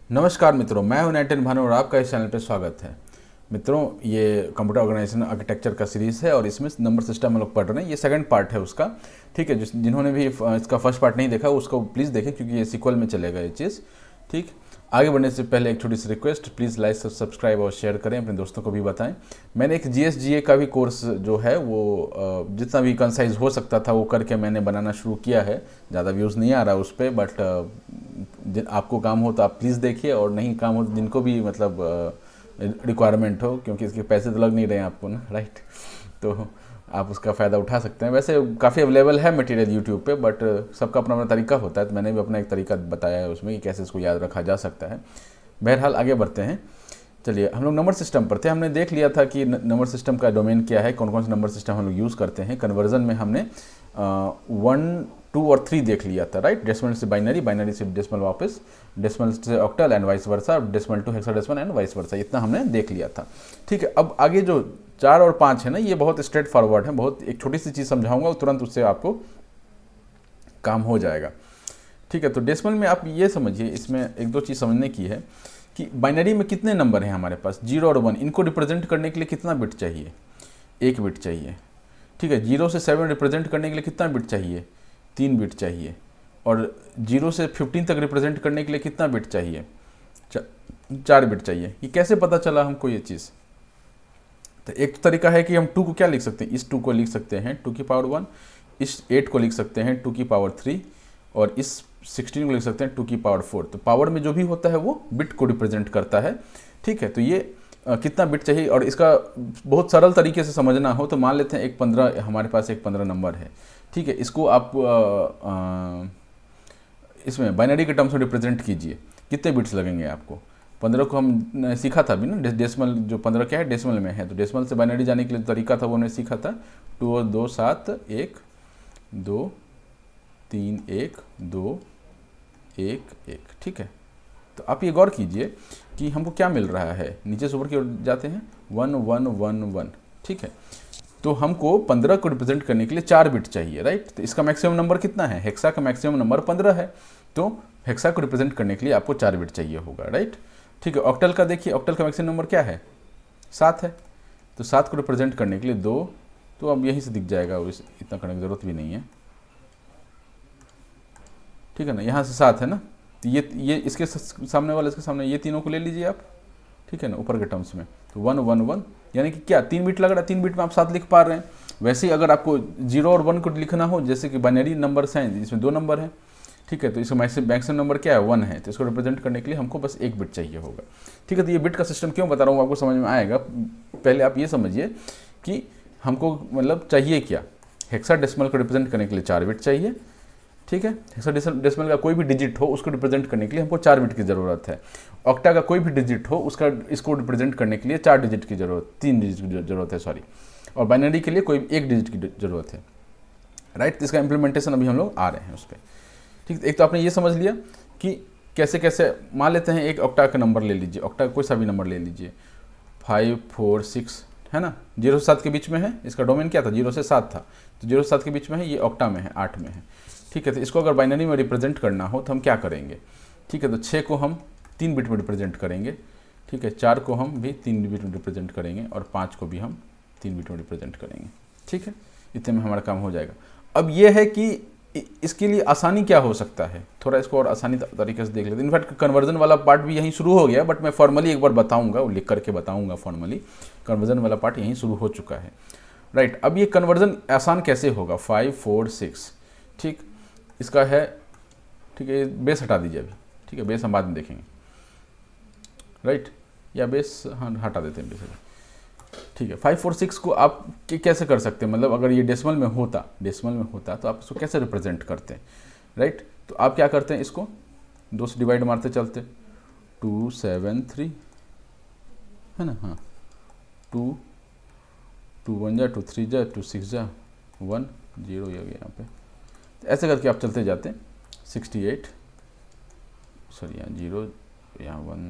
नमस्कार मित्रों, मैं हूं नैटन भानु और आपका इस चैनल पर स्वागत है। मित्रों, ये कंप्यूटर ऑर्गेनाइजेशन आर्किटेक्चर का सीरीज़ है और इसमें नंबर सिस्टम हम लोग पढ़ रहे हैं। ये सेकंड पार्ट है उसका। ठीक है, जिन्होंने भी इसका फर्स्ट पार्ट नहीं देखा उसको प्लीज़ देखें, क्योंकि ये सीक्वल में चलेगा ये चीज़। ठीक, आगे बढ़ने से पहले एक छोटी सी रिक्वेस्ट, प्लीज़ लाइक सब्सक्राइब और शेयर करें, अपने दोस्तों को भी बताएं। मैंने एक जीएसजीए का भी कोर्स जो है वो जितना भी कंसाइज हो सकता था वो करके मैंने बनाना शुरू किया है। ज़्यादा व्यूज़ नहीं आ रहा उस पर, बट आपको काम हो तो आप प्लीज़ देखिए, और नहीं काम हो तो जिनको भी मतलब रिक्वायरमेंट हो, क्योंकि इसके पैसे तो लग नहीं रहे हैं आपको ना, राइट। तो आप उसका फ़ायदा उठा सकते हैं। वैसे काफ़ी अवेलेबल है मटेरियल यूट्यूब पे, बट सबका अपना अपना तरीका होता है, तो मैंने भी अपना एक तरीका बताया है उसमें कि कैसे इसको याद रखा जा सकता है। बहरहाल आगे बढ़ते हैं। चलिए, हम लोग नंबर सिस्टम पर थे। हमने देख लिया था कि नंबर सिस्टम का डोमेन क्या है, कौन कौन से नंबर सिस्टम हम लोग यूज़ करते हैं। कन्वर्जन में हमने 1, 2 और 3 देख लिया था, राइट। डेसिमल से बाइनरी, बाइनरी से डेसिमल वापस, डेसिमल से octal and vice versa, decimal to hexadecimal and vice versa, इतना हमने देख लिया था। ठीक है, अब आगे जो 4 और 5 है ना, ये बहुत स्ट्रेट फॉरवर्ड है। बहुत एक छोटी सी चीज़ समझाऊंगा, तुरंत उससे आपको काम हो जाएगा। ठीक है, तो डेसिमल में आप ये समझिए, इसमें एक दो चीज़ समझने की है कि बाइनरी में कितने नंबर हैं हमारे पास, 0 और 1। इनको रिप्रेजेंट करने के लिए कितना बिट चाहिए? 1 बिट चाहिए। ठीक है, 0 से 7 रिप्रेजेंट करने के लिए कितना बिट चाहिए? 3 बिट चाहिए। और 0 से 15 तक रिप्रेजेंट करने के लिए कितना बिट चाहिए? 4 बिट चाहिए। ये कैसे पता चला हमको ये चीज़? तो एक तरीका है कि हम 2 को क्या लिख सकते हैं, इस 2 को लिख सकते हैं 2 की पावर 1, इस 8 को लिख सकते हैं 2 की पावर 3, और इस 16 को लिख सकते हैं 2 की पावर 4। तो पावर में जो भी होता है वो बिट को रिप्रेजेंट करता है। ठीक है, तो ये कितना बिट चाहिए, और इसका बहुत सरल तरीके से समझना हो तो मान लेते हैं एक 15, हमारे पास एक 15 नंबर है। ठीक है, इसको आप इसमें बाइनरी के टर्म्स में रिप्रेजेंट कीजिए। कितने बिट्स लगेंगे आपको? 15 को हम सीखा था अभी ना, डेसिमल जो 15 क्या है, डेसिमल में है, तो डेसिमल से बाइनरी जाने के लिए तरीका था वो हमने सीखा था। 2 और 2 7, 1 2 3 1 2 1 1। ठीक है, तो आप ये गौर कीजिए कि हमको क्या मिल रहा है। नीचे से ऊपर की ओर जाते हैं, 1 1 1 1। ठीक है, तो हमको 15 को रिप्रेजेंट करने के लिए 4 बिट चाहिए, राइट। तो इसका मैक्सिमम नंबर कितना है? हेक्सा का मैक्सिमम नंबर 15 है, तो हेक्सा को रिप्रेजेंट करने के लिए आपको 4 बिट चाहिए होगा, राइट। ठीक है, ऑक्टल का देखिए, ऑक्टल का मैक्सिमम नंबर क्या है? 7 है, तो 7 को रिप्रेजेंट करने के लिए 2, तो अब यहीं से दिख जाएगा, इतना करने की ज़रूरत भी नहीं है। ठीक है ना, यहाँ से 7 है ना, तो ये इसके सामने वाला, इसके सामने, ये तीनों को ले लीजिए आप। ठीक है ना, ऊपर के टर्म्स में, तो 1 1 1, यानी कि क्या 3 बिट लग रहा है, 3 बिट में आप 7 लिख पा रहे हैं। वैसे ही अगर आपको 0 और 1 को लिखना हो, जैसे कि बाइनरी नंबर्स हैं जिसमें 2 नंबर हैं, ठीक है, तो इसका मैक्सिमम नंबर क्या है? 1 है, तो इसको रिप्रेजेंट करने के लिए हमको बस 1 बिट चाहिए होगा। ठीक है, तो ये बिट का सिस्टम क्यों बता रहा हूँ, आपको समझ में आएगा। पहले आप ये समझिए कि हमको मतलब चाहिए क्या। हेक्साडेसिमल को रिप्रेजेंट करने के लिए 4 बिट चाहिए। ठीक है, हेक्साडेसिमल का कोई भी डिजिट हो उसको रिप्रेजेंट करने के लिए हमको 4 बिट की ज़रूरत है। ऑक्टा का कोई भी डिजिट हो उसका इसको रिप्रेजेंट करने के लिए 4 डिजिट की ज़रूरत, 3 डिजिट की ज़रूरत है, सॉरी। और बाइनरी के लिए कोई 1 डिजिट की ज़रूरत है, राइट। तो इसका इम्प्लीमेंटेशन अभी हम लोग आ रहे हैं उस पर। ठीक, एक तो आपने ये समझ लिया कि कैसे कैसे। मान लेते हैं एक ऑक्टा का नंबर ले लीजिए, ऑक्टा का कोई सा भी नंबर ले लीजिए, 5 4 6 है ना, 0 से 7 के बीच में है। इसका डोमेन क्या था? 0 से 7 था, तो 0 से 7 के बीच में है, ये ऑक्टा में है, 8 में है। ठीक है, तो इसको अगर बाइनरी में रिप्रेजेंट करना हो तो हम क्या करेंगे? ठीक है, तो 6 को हम 3 बिट में रिप्रेजेंट करेंगे। ठीक है, 4 को हम भी 3 बिट में रिप्रेजेंट करेंगे, और 5 को भी हम 3 बिट में रिप्रेजेंट करेंगे। ठीक है, इतने में हमारा काम हो जाएगा। अब ये है कि इसके लिए आसानी क्या हो सकता है, थोड़ा इसको और आसानी तरीके से देख लेते हैं। इनफैक्ट कन्वर्जन वाला पार्ट भी यहीं शुरू हो गया, बट मैं फॉर्मली एक बार बताऊंगा, वो लिख करके बताऊंगा फॉर्मली। कन्वर्जन वाला पार्ट यहीं शुरू हो चुका है, राइट। अब ये कन्वर्जन आसान कैसे होगा? 5 4 6, ठीक, इसका है। ठीक है, बेस हटा दीजिए अभी। ठीक है, बेस हम बाद में देखेंगे, राइट, या बेस हाँ हटा देते हैं बेस अभी। ठीक है, 5 4 6 को आप कैसे कर सकते हैं? मतलब अगर ये डेसिमल में होता तो आप इसको कैसे रिप्रेजेंट करते हैं, राइट। तो आप क्या करते हैं, इसको 2 से डिवाइड मारते चलते, 2 7 3 है ना, हाँ, 2 2 1 जा, 2 3 जा, 2 6 जा, 1 0 ये हो गया यहाँ पे। तो ऐसे करके आप चलते जाते हैं। 68, सॉरी यहाँ 0, यहाँ 1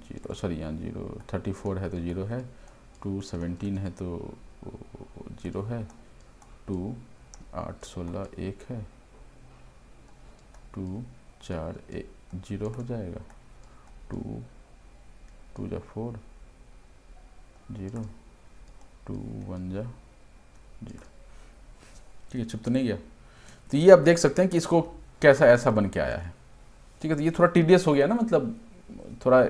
0, सॉरी यहाँ 0, 34 है तो 0 है, 2 17 है तो 0 है, 2 8 16 1 है, 2 4 0 हो जाएगा, 2 जा 4 0 2 1 जा 0। ठीक है, चुप तो नहीं गया। तो ये आप देख सकते हैं कि इसको कैसा ऐसा बन के आया है। ठीक है, तो ये थोड़ा टीडियस हो गया ना, मतलब थोड़ा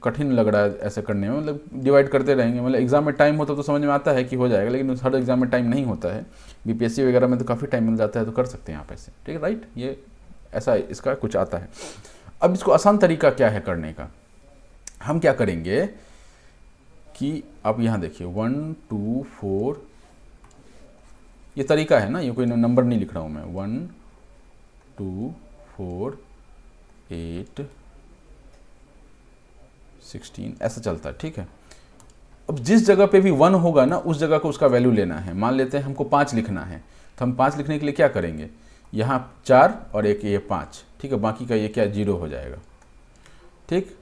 कठिन लग रहा है ऐसे करने में, मतलब डिवाइड करते रहेंगे। मतलब एग्जाम में टाइम होता तो समझ में आता है कि हो जाएगा, लेकिन हर एग्जाम में टाइम नहीं होता है। बीपीएससी वगैरह में तो काफ़ी टाइम मिल जाता है, तो कर सकते हैं आप ऐसे। ठीक है, राइट, ये ऐसा इसका कुछ आता है। अब इसको आसान तरीका क्या है करने का, हम क्या करेंगे कि आप यहाँ देखिए 1 2 4, ये तरीका है ना, ये कोई नंबर नहीं लिख रहा हूँ मैं। 1 2 4 8 16 ऐसा चलता है। ठीक है, अब जिस जगह पे भी 1 होगा ना, उस जगह को उसका वैल्यू लेना है। मान लेते हैं हमको 5 लिखना है, तो हम 5 लिखने के लिए क्या करेंगे, यहाँ 4 और एक ये 5। ठीक है, बाकी का ये क्या 0 हो जाएगा। ठीक,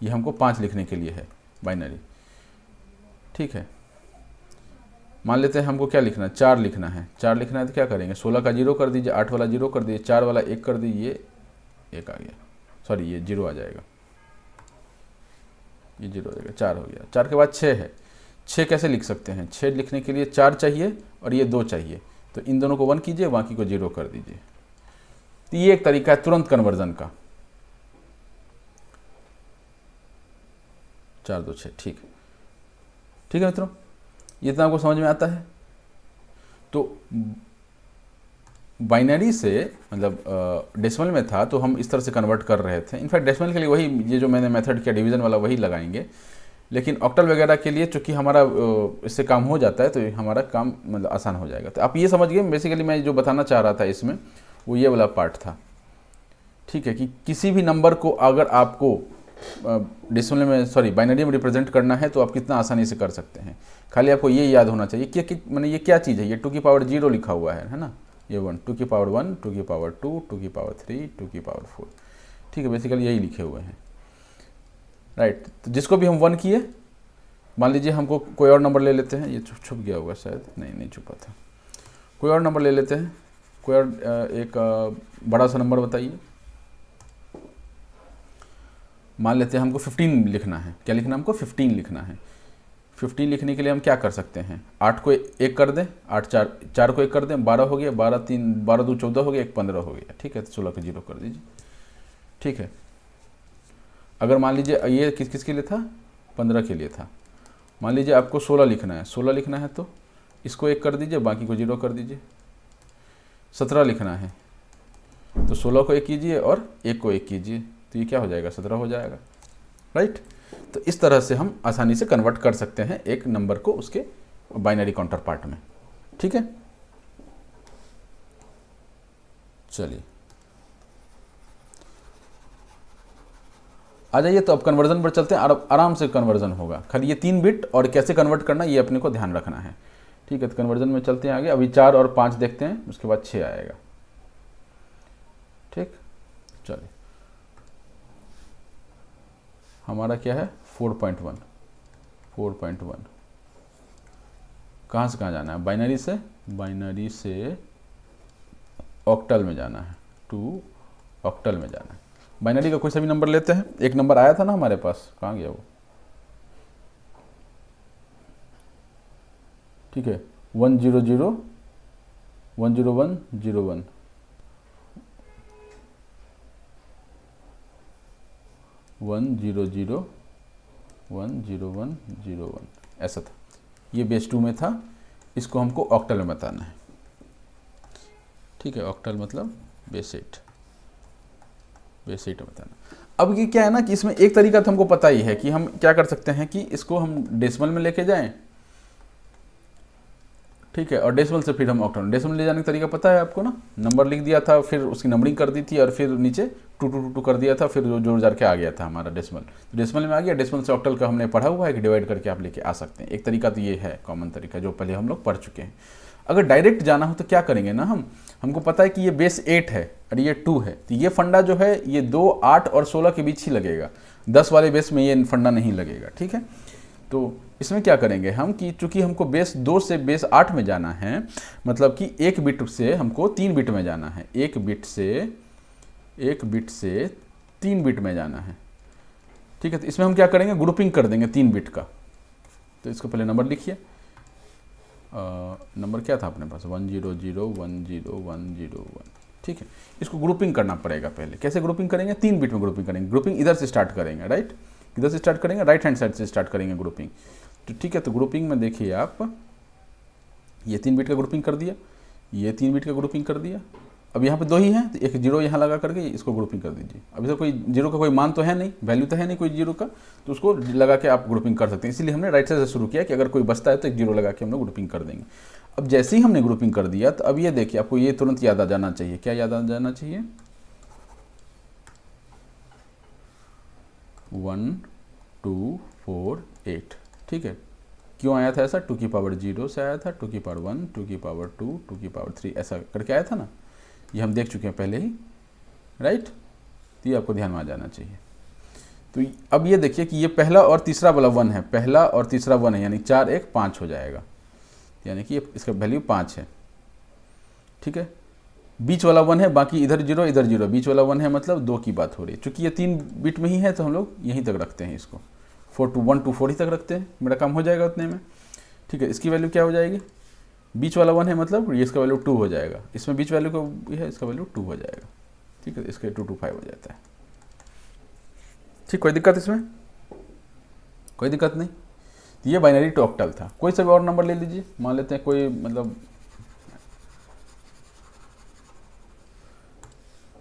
ये हमको 5 लिखने के लिए है बाइनरी। ठीक है, मान लेते हैं हमको क्या लिखना है, 4 लिखना है। 4 लिखना है तो क्या करेंगे, 16 का 0 कर दीजिए, 8 वाला 0 कर दीजिए, 4 वाला 1 कर दीजिए, ये 1 आ गया, सॉरी ये 0 आ जाएगा, ये 0 हो जाएगा, 4 हो गया। 4 के बाद 6 है, 6 कैसे लिख सकते हैं, 6 लिखने के लिए 4 चाहिए और ये 2 चाहिए, तो इन दोनों को 1 कीजिए, बाकी को 0 कर दीजिए। तो ये एक तरीका है तुरंत कन्वर्जन का। 4 2 6, ठीक है। ठीक है मित्रों, ये इतना आपको समझ में आता है। तो बाइनरी से मतलब डेसिमल में था तो हम इस तरह से कन्वर्ट कर रहे थे। इनफैक्ट डेसिमल के लिए वही ये जो मैंने मेथड किया डिवीज़न वाला वही लगाएंगे, लेकिन ऑक्टल वगैरह के लिए चूंकि हमारा इससे काम हो जाता है तो हमारा काम मतलब आसान हो जाएगा। तो आप ये समझ गए बेसिकली मैं जो बताना चाह रहा था इसमें वो ये वाला पार्ट था। ठीक है, कि किसी भी नंबर को अगर आपको डेसिमल में सॉरी बाइनरी में रिप्रेजेंट करना है तो आप कितना आसानी से कर सकते हैं। खाली आपको ये याद होना चाहिए कि मैंने ये क्या चीज़ है, ये 2 की पावर 0 लिखा हुआ है ना, ये 1 2 की पावर 1 2 की पावर 2 2 की पावर 3 2 की पावर 4। ठीक है, बेसिकली यही लिखे हुए हैं, राइट। तो जिसको भी हम 1 किए, मान लीजिए हमको कोई और नंबर ले लेते हैं, ये छुप गया होगा शायद, नहीं छुपा था, कोई और नंबर ले लेते हैं, कोई और एक बड़ा सा नंबर बताइए। मान लेते हैं हमको 15 लिखना है। क्या लिखना है हमको, 15 लिखना है। 15 लिखने के लिए हम क्या कर सकते हैं, 8 को 1 कर दें, 8 4 को 1 कर दें, 12 हो गया, 12 2 14 हो गया, 1 15 हो गया। ठीक है, तो 16 को 0 कर दीजिए। ठीक है, अगर मान लीजिए ये किसके लिए था, 15 के लिए था। मान लीजिए आपको 16 लिखना है, 16 लिखना है तो इसको 1 कर दीजिए, बाकी को 0 कर दीजिए। 17 लिखना है तो 16 को 1 कीजिए और 1 को 1 कीजिए, तो ये क्या हो जाएगा, 17 हो जाएगा, राइट। तो इस तरह से हम आसानी से कन्वर्ट कर सकते हैं एक नंबर को उसके बाइनरी काउंटर पार्ट में। ठीक है, चलिए आ जाइए। तो अब कन्वर्जन पर चलते हैं, आराम से कन्वर्जन होगा। खाली ये 3 बिट और कैसे कन्वर्ट करना ये अपने को ध्यान रखना है। ठीक है, तो कन्वर्जन में चलते हैं आगे। अभी 4 और 5 देखते हैं, उसके बाद 6 आएगा। ठीक, चलिए हमारा क्या है 4.1 कहाँ से कहाँ जाना है, बाइनरी से ऑक्टल में जाना है, 2 ऑक्टल में जाना है। बाइनरी का कोई सा भी नंबर लेते हैं। एक नंबर आया था ना हमारे पास, कहाँ गया वो, ठीक है 100 101 01 100 101 01 ऐसा था। ये बेस 2 में था, इसको हमको ऑक्टल में बताना है। ठीक है, ऑक्टल मतलब बेस 8 बताना। अब ये क्या है ना कि इसमें एक तरीका तो हमको पता ही है कि हम क्या कर सकते हैं कि इसको हम डेसिमल में लेके जाएं। ठीक है, और डेसिमल से फिर हम ऑक्टल। डेसिमल ले जाने का तरीका पता है आपको ना, नंबर लिख दिया था, फिर उसकी नंबरिंग कर दी थी और फिर नीचे 2 2 2 कर दिया था, फिर जोड़ जार के आ गया था हमारा डेसिमल। तो डेसिमल में आ गया, डेसिमल से ऑक्टल का हमने पढ़ा हुआ है कि डिवाइड करके आप लेके आ सकते हैं। एक तरीका तो ये है कॉमन तरीका जो पहले हम लोग पढ़ चुके हैं। अगर डायरेक्ट जाना हो तो क्या करेंगे ना, हमको पता है कि ये बेस 8 है और ये 2 है, तो ये फंडा जो है ये 2 8 और 16 के बीच ही लगेगा। 10 वाले बेस में ये फंडा नहीं लगेगा। ठीक है, तो इसमें क्या करेंगे हम कि चूंकि हमको बेस 2 से बेस 8 में जाना है, मतलब कि 1 बिट से हमको 3 बिट में जाना है। 1 बिट से 3 बिट में जाना है, ठीक है। तो इसमें हम क्या करेंगे, ग्रुपिंग कर देंगे 3 बिट का। तो इसको पहले नंबर लिखिए, नंबर क्या था अपने पास, 100101101, ठीक है। इसको ग्रुपिंग करना पड़ेगा पहले। कैसे ग्रुपिंग करेंगे, 3 बिट में ग्रुपिंग करेंगे। ग्रुपिंग इधर से स्टार्ट करेंगे, राइट, इधर से स्टार्ट करेंगे, राइट हैंड साइड से स्टार्ट करेंगे ग्रुपिंग। तो ठीक है, तो ग्रुपिंग में देखिए आप, ये 3 बिट का ग्रुपिंग कर दिया, ये 3 बिट का ग्रुपिंग कर दिया। अब यहाँ पे 2 ही हैं, तो एक 0 यहाँ लगा करके इसको ग्रुपिंग कर दीजिए। अभी तो कोई 0 का कोई मान तो है नहीं, वैल्यू तो है नहीं कोई 0 का, तो उसको लगा के आप ग्रुपिंग कर सकते हैं। इसीलिए हमने राइट साइड से शुरू किया कि अगर कोई बचता है तो एक 0 लगा के हम लोग ग्रुपिंग कर देंगे। अब जैसे ही हमने ग्रुपिंग कर दिया, तो अब ये देखिए आपको ये तुरंत याद आ जाना चाहिए। क्या याद आ जाना चाहिए, 1 2 4 8, ठीक है। क्यों आया था ऐसा, 2 की पावर 0 से आया था, 2 की पावर 1, 2 की पावर 2, 2 की पावर 3, ऐसा करके आया था ना। ये हम देख चुके हैं पहले ही, राइट। तो ये आपको ध्यान में आ जाना चाहिए। तो अब ये देखिए कि ये पहला और तीसरा वाला 1 है, पहला और तीसरा 1 है, यानी 4 1 5 हो जाएगा, यानी कि इसका वैल्यू 5 है, ठीक है। बीच वाला 1 है, बाकी इधर 0 इधर 0, बीच वाला 1 है, मतलब 2 की बात हो रही है। चूंकि ये 3 बिट में ही है तो हम लोग यहीं तक रखते हैं इसको, 1 to 4 ही तक रखते हैं, मेरा काम हो जाएगा उतने में, ठीक है। इसकी वैल्यू क्या हो जाएगी, बीच वाला 1 है, मतलब ये इसका वैल्यू 2 हो जाएगा, इसमें बीच वैल्यू को ये है, इसका वैल्यू 2 हो जाएगा, ठीक है। इसके 2 to 5 हो जाता है, ठीक। कोई दिक्कत इसमें, कोई दिक्कत नहीं। तो ये बाइनरी टू ऑक्टल था। कोई सा भी और नंबर ले लीजिए, मान लेते हैं कोई, मतलब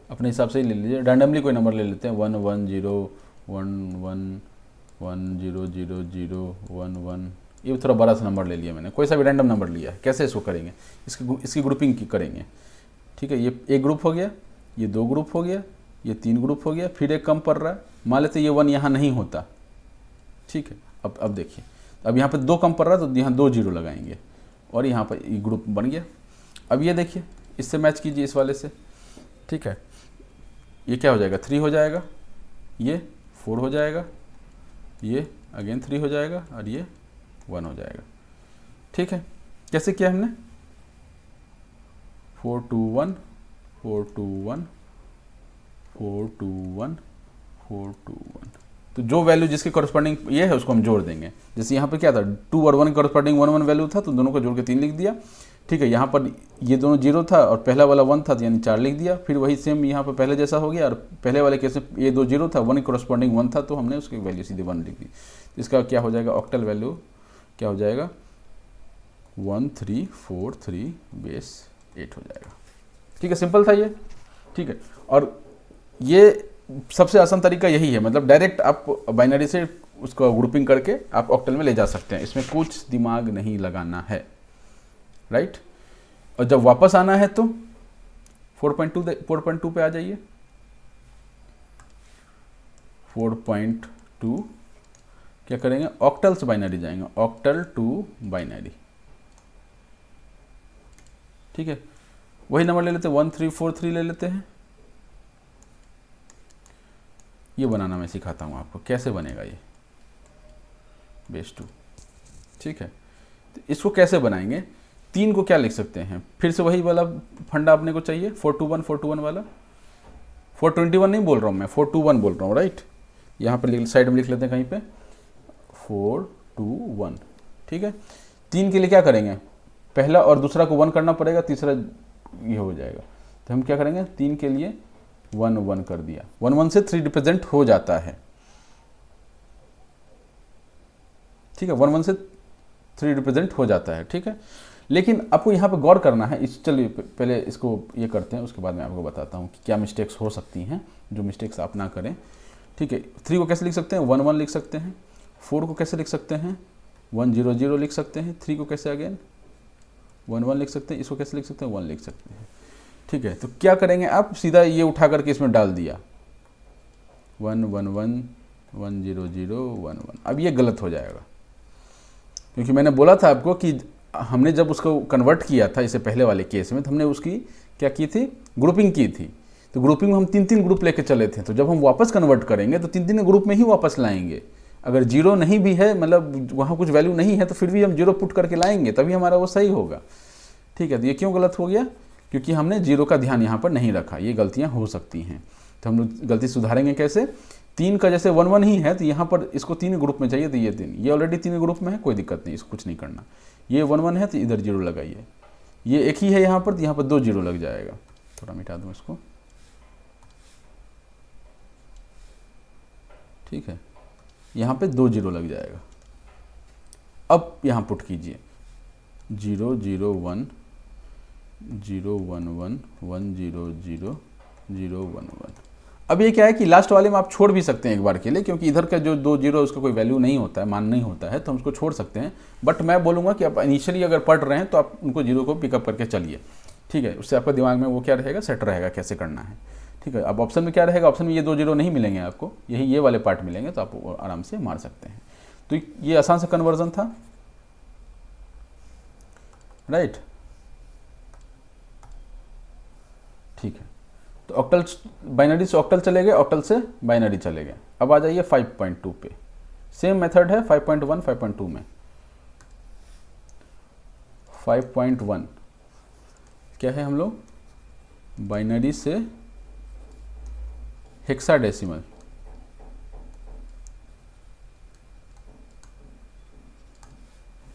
अपने हिसाब से ही ले लीजिए, रैंडमली कोई नंबर ले लेते हैं, 1 1 0 1 1 1 0 0 0 1 1, ये थोड़ा बड़ा सा नंबर ले लिया मैंने, कोई सा भी रैंडम नंबर लिया है। कैसे इसको करेंगे, इसकी ग्रुपिंग करेंगे, ठीक है। ये एक ग्रुप हो गया, ये 2 ग्रुप हो गया, ये 3 ग्रुप हो गया, फिर एक कम पड़ रहा है, मान लेते ये 1 यहाँ नहीं होता, ठीक है। अब देखिए, अब यहाँ पे 2 कम पड़ रहा है, तो यहाँ 2 0 लगाएंगे और यहाँ पर ये ग्रुप बन गया। अब ये देखिए, इससे मैच कीजिए इस वाले से, ठीक है। ये क्या हो जाएगा, 3 हो जाएगा, ये 4 हो जाएगा, ये अगेन 3 हो जाएगा और ये 1 हो जाएगा, ठीक है। कैसे किया हमने, 4 2 1 4 2 1 4 2 1 4 2 1, तो जो वैल्यू जिसके कॉरस्पॉन्डिंग ये है उसको हम जोड़ देंगे। जैसे यहाँ पे क्या था, 2 और 1 कॉरस्पॉन्डिंग 1 1 वैल्यू था, तो दोनों को जोड़ के 3 लिख दिया, ठीक है। यहाँ पर ये दोनों 0 था और पहला वाला 1 था, तो यानी 4 लिख दिया। फिर वही सेम यहाँ पर पहले जैसा हो गया, और पहले वाले केस में ये 2 0 था, 1 कॉरस्पॉन्डिंग 1 था, तो हमने उसकी वैल्यू सीधे 1 लिख दी। इसका क्या हो जाएगा, ऑक्टल वैल्यू क्या हो जाएगा, 1343 बेस 8 हो जाएगा, ठीक है। सिंपल था ये, ठीक है। और ये सबसे आसान तरीका यही है, मतलब डायरेक्ट आप बाइनरी से उसको ग्रुपिंग करके आप ऑक्टल में ले जा सकते हैं, इसमें कुछ दिमाग नहीं लगाना है, राइट। और जब वापस आना है तो 4.2 पे आ जाइए। 4.2 क्या करेंगे, ऑक्टल से बाइनरी जाएंगे, ऑक्टल टू बाइनरी, ठीक है। वही नंबर ले लेते हैं, 1343 ले लेते हैं। ये बनाना मैं सिखाता हूँ आपको, कैसे बनेगा ये बेस 2, ठीक है। तो इसको कैसे बनाएंगे, 3 को क्या लिख सकते हैं, फिर से वही वाला फंडा अपने को चाहिए, 421 वाला, 421 नहीं बोल रहा हूँ मैं, 421 बोल रहा हूँ, राइट। यहाँ पर साइड में लिख लेते हैं कहीं पे 421, ठीक है। 3 के लिए क्या करेंगे, पहला और दूसरा को 1 करना पड़ेगा, तीसरा ये हो जाएगा। तो हम क्या करेंगे, 3 के लिए 1 1 कर दिया, 1 1 से 3 रिप्रेजेंट हो जाता है, ठीक है। 1 1 से 3 रिप्रेजेंट हो जाता है, ठीक है। लेकिन आपको यहाँ पे गौर करना है, चलिए पहले इसको ये करते हैं, उसके बाद मैं आपको बताता हूँ कि क्या मिस्टेक्स हो सकती हैं, जो मिस्टेक्स आप ना करें, ठीक है। 3 को कैसे लिख सकते हैं, 1 1 लिख सकते हैं। 4 को कैसे लिख सकते हैं, 1 0 0 लिख सकते हैं। 3 को कैसे अगेन 1 1 लिख सकते हैं। इसको कैसे लिख सकते हैं, 1 लिख सकते हैं, ठीक है। तो क्या करेंगे आप, सीधा ये उठा करके इसमें डाल दिया 1 1 1 1 0 0 1 1। अब ये गलत हो जाएगा, क्योंकि मैंने बोला था आपको कि हमने जब उसको कन्वर्ट किया था इससे पहले वाले केस में, तो हमने उसकी क्या की थी, ग्रुपिंग की थी। तो ग्रुपिंग में हम 3 ग्रुप लेके चले थे, तो जब हम वापस कन्वर्ट करेंगे तो 3 ग्रुप में ही वापस लाएंगे। अगर 0 नहीं भी है, मतलब वहाँ कुछ वैल्यू नहीं है, तो फिर भी हम 0 पुट करके लाएंगे, तभी हमारा वो सही होगा, ठीक है। तो ये क्यों गलत हो गया, क्योंकि हमने 0 का ध्यान यहाँ पर नहीं रखा। ये गलतियाँ हो सकती हैं, तो हम लोग गलती सुधारेंगे कैसे, 3 का जैसे 1 1 ही है तो यहाँ पर इसको 3 ग्रुप में चाहिए, तो ये 3, ये ऑलरेडी 3 ग्रुप में है, कोई दिक्कत नहीं, इसको कुछ नहीं करना। ये 1 1 है तो इधर 0 लगाइए, ये एक ही है यहाँ पर, तो यहाँ पर 2 0 लग जाएगा। थोड़ा मिटा दूँ इसको, ठीक है, यहाँ पे 2 0 लग जाएगा। अब यहाँ पुट कीजिए 0 0 1 0 1 1 1 0 0 0 1 1। अब ये क्या है कि लास्ट वाले में आप छोड़ भी सकते हैं एक बार के लिए, क्योंकि इधर का जो 2 0 उसका कोई वैल्यू नहीं होता है, मान नहीं होता है, तो हम उसको छोड़ सकते हैं। बट मैं बोलूँगा कि आप इनिशियली अगर पढ़ रहे हैं तो आप उनको 0 को पिकअप करके चलिए, ठीक है, उससे आपका दिमाग में वो क्या रहेगा, सेट रहेगा कैसे करना है, ठीक है। अब ऑप्शन में क्या रहेगा, ऑप्शन में ये 2 0 नहीं मिलेंगे आपको, यही ये वाले पार्ट मिलेंगे, तो आप आराम से मार सकते हैं। तो ये आसान सा कन्वर्जन था, राइट, ठीक है। तो ऑक्टल, बाइनरी से ऑक्टल चले गए, ऑक्टल से बाइनरी चले गए। अब आ जाइए 5.2 पे, सेम मेथड है 5.1 5.2 में। 5.1 क्या है, हम लोग बाइनरी से हेक्साडेसिमल,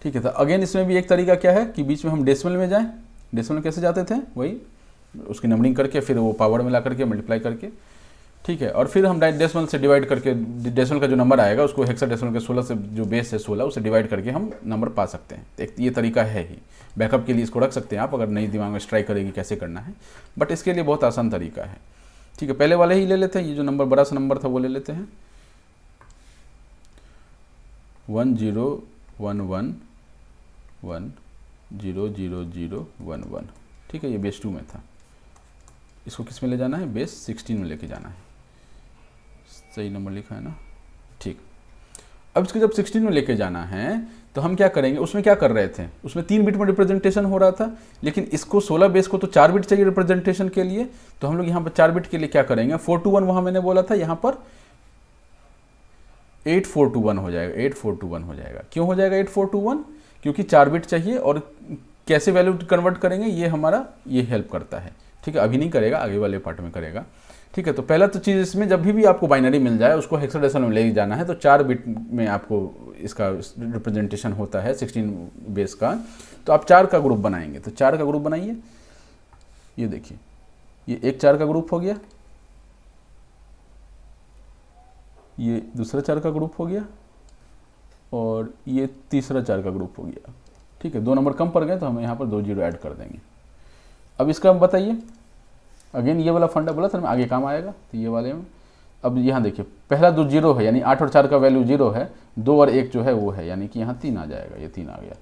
ठीक है। तो अगेन इसमें भी एक तरीका क्या है कि बीच में हम डेसिमल में जाएं। डेसिमल कैसे जाते थे, वही उसकी नंबरिंग करके फिर वो पावर में ला करके मल्टीप्लाई करके, ठीक है, और फिर हम डेसिमल से डिवाइड करके, डेसिमल का जो नंबर आएगा उसको हेक्साडेसिमल के 16 से, जो बेस है 16, उसे डिवाइड करके हम नंबर पा सकते हैं। एक ये तरीका है ही, बैकअप के लिए इसको रख सकते हैं आप, अगर नहीं दिमाग में स्ट्राइक करेगी कैसे करना है, बट इसके लिए बहुत आसान तरीका है, ठीक है। पहले वाले ही ले लेते हैं, ये जो नंबर बड़ा सा नंबर था वो ले लेते हैं, 1 0 1 1 1 0 0 0 1 1, ठीक है, ये बेस 2 में था। इसको किस में ले जाना है, बेस 16 में लेके जाना है, सही नंबर लिखा है ना, ठीक। अब इसको जब 16 में लेके जाना है तो हम क्या करेंगे, उसमें क्या कर रहे थे, उसमें 3 बिट में रिप्रेजेंटेशन हो रहा था, लेकिन इसको 16 बेस को तो 4 बिट चाहिए रिप्रेजेंटेशन के लिए, तो हम लोग यहाँ पर 4 बिट के लिए क्या करेंगे, 4 to 1 वहाँ मैंने बोला था, यहाँ पर 8 4 to 1 हो जाएगा, 8 4 to 1 हो जाएगा। क्यों हो जाएगा 8 4 to 1, क्योंकि 4 बिट चाहिए, और कैसे वैल्यू कन्वर्ट करेंगे ये हमारा ये हेल्प करता है, ठीक है। अभी नहीं करेगा, आगे वाले पार्ट में करेगा, ठीक है। तो पहला तो चीज़ इसमें, जब भी आपको बाइनरी मिल जाए उसको हेक्साडेसिमल में ले जाना है, तो 4 बिट में आपको इसका रिप्रेजेंटेशन होता है 16 बेस का, तो आप 4 का ग्रुप बनाएंगे। तो 4 का ग्रुप बनाइए, ये देखिए, ये एक 4 का ग्रुप हो गया, ये दूसरा 4 का ग्रुप हो गया, और ये तीसरा 4 का ग्रुप हो गया, ठीक है। 2 नंबर कम पड़ गए तो हम यहाँ पर 2 0 ऐड कर देंगे। अब इसका बताइए, अगेन ये वाला फंडा बोला था मैं, आगे काम आएगा, तो ये वाले में अब यहाँ देखिए, पहला 2 0 है, यानी 8 और 4 का वैल्यू 0 है, 2 और 1 जो है वो है, यानी कि यहाँ 3 आ जाएगा, ये 3 आ गया।